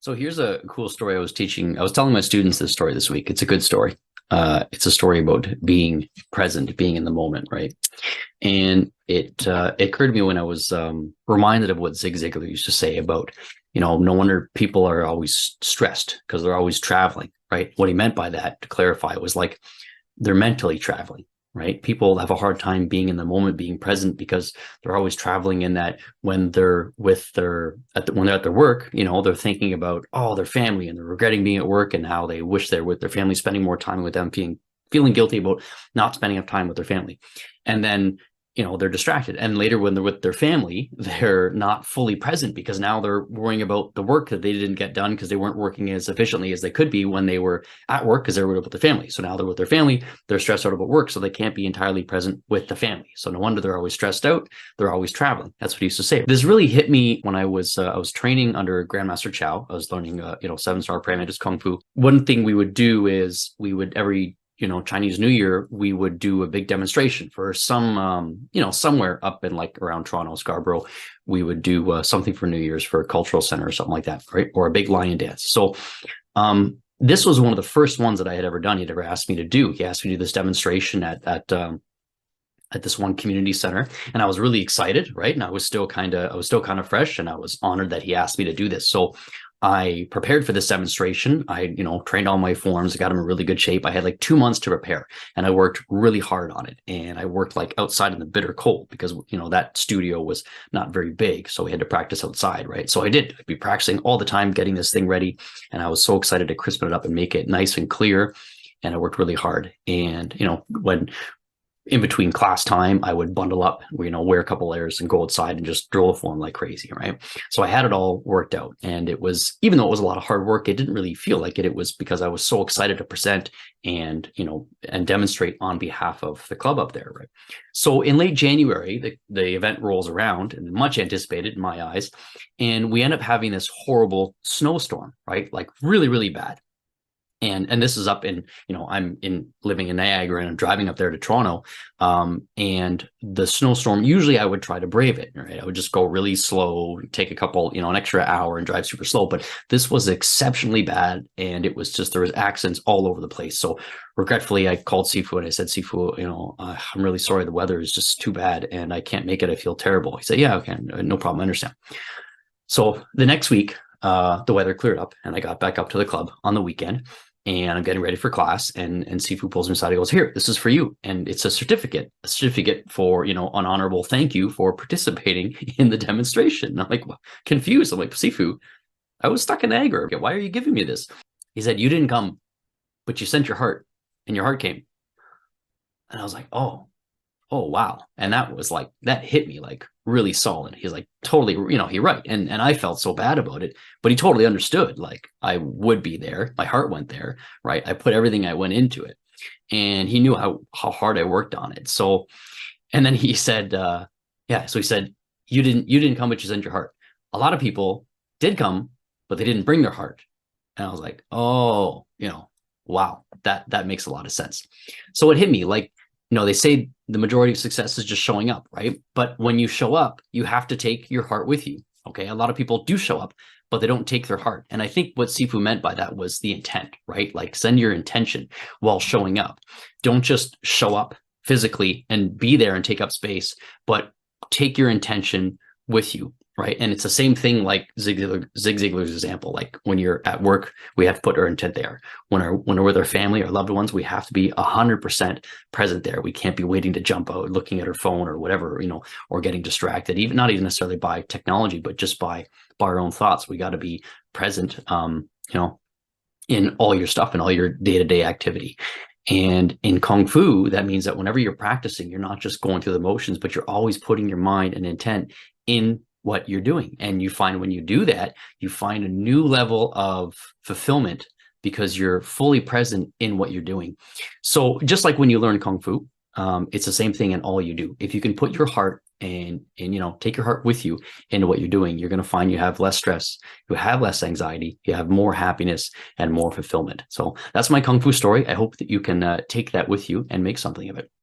So here's a cool story I was teaching. I was telling my students this story this week. It's a good story. It's a story about being present, being in the moment, right? And it occurred to me when I was reminded of what Zig Ziglar used to say about, no wonder people are always stressed because they're always traveling, right? What he meant by that, to clarify, was like they're mentally traveling, right? People have a hard time being in the moment, being present, because they're always traveling in that when they're with when they're at their work, they're thinking about, their family, and they're regretting being at work and how they wish they're with their family, spending more time with them, feeling guilty about not spending enough time with their family. And then they're distracted, and later when they're with their family, they're not fully present because now they're worrying about the work that they didn't get done because they weren't working as efficiently as they could be when they were at work, because they were with their family. So now they're with their family, they're stressed out about work, so they can't be entirely present with the family. So no wonder they're always stressed out. They're always traveling. That's what he used to say. This really hit me when I was training under Grandmaster Chow. I was learning 7-star Praying Kung Fu. One thing we would do is we would every Chinese New Year, we would do a big demonstration for somewhere up in like around Toronto, Scarborough. We would do something for New Year's for a cultural center or something like that, right? Or a big lion dance. So this was one of the first ones that I had ever done. He'd ever asked me to do. He asked me to do this demonstration at this one community center, and I was really excited, right? And I was still kind of fresh, and I was honored that he asked me to do this. So I prepared for this demonstration. I, trained all my forms, got them in really good shape. I had like 2 months to prepare, and I worked really hard on it. And I worked like outside in the bitter cold because, that studio was not very big. So we had to practice outside, right? So I'd be practicing all the time, getting this thing ready. And I was so excited to crispen it up and make it nice and clear. And I worked really hard. And, when in between class time, I would bundle up, wear a couple layers and go outside and just drill a form like crazy, right? So I had it all worked out. And it was, even though it was a lot of hard work, it didn't really feel like it. It was because I was so excited to present and, and demonstrate on behalf of the club up there, right? So in late January, the event rolls around, and much anticipated in my eyes. And we end up having this horrible snowstorm, right? Like really, really bad. And this is up in, I'm living in Niagara, and I'm driving up there to Toronto. And the snowstorm, usually I would try to brave it, right? I would just go really slow, take a couple, an extra hour and drive super slow. But this was exceptionally bad. And it was just, there was accidents all over the place. So regretfully, I called Sifu and I said, Sifu, I'm really sorry. The weather is just too bad and I can't make it. I feel terrible. He said, yeah, okay, no problem. I understand. So the next week, the weather cleared up and I got back up to the club on the weekend. And I'm getting ready for class, and Sifu pulls me aside. He goes, "Here, this is for you." And it's a certificate for, an honorable thank you for participating in the demonstration. And I'm like, confused. I'm like, Sifu, I was stuck in Niagara. Why are you giving me this? He said, you didn't come, but you sent your heart, and your heart came. And I was like, oh, wow. And that hit me like really solid. He's like, totally, he right. And I felt so bad about it, but he totally understood. Like, I would be there. My heart went there, right? I put everything I went into it, and he knew how hard I worked on it. So, and then he said, so he said, you didn't come, but you sent your heart. A lot of people did come, but they didn't bring their heart. And I was like, oh, wow, that makes a lot of sense. So it hit me like, they say the majority of success is just showing up, right? But when you show up, you have to take your heart with you. Okay. A lot of people do show up, but they don't take their heart. And I think what Sifu meant by that was the intent, right? Like, send your intention while showing up. Don't just show up physically and be there and take up space, but take your intention with you. Right. And it's the same thing like Zig Ziglar's example. Like, when you're at work, we have to put our intent there. When we're with our family, our loved ones, we have to be 100% present there. We can't be waiting to jump out, looking at our phone or whatever, or getting distracted, not even necessarily by technology, but just by our own thoughts. We got to be present, in all your stuff and all your day-to-day activity. And in Kung Fu, that means that whenever you're practicing, you're not just going through the motions, but you're always putting your mind and intent in what you're doing. And you find when you do that, you find a new level of fulfillment because you're fully present in what you're doing. So just like when you learn Kung Fu, it's the same thing in all you do. If you can put your heart and take your heart with you into what you're doing, you're going to find you have less stress, you have less anxiety, you have more happiness and more fulfillment. So that's my Kung Fu story. I hope that you can take that with you and make something of it.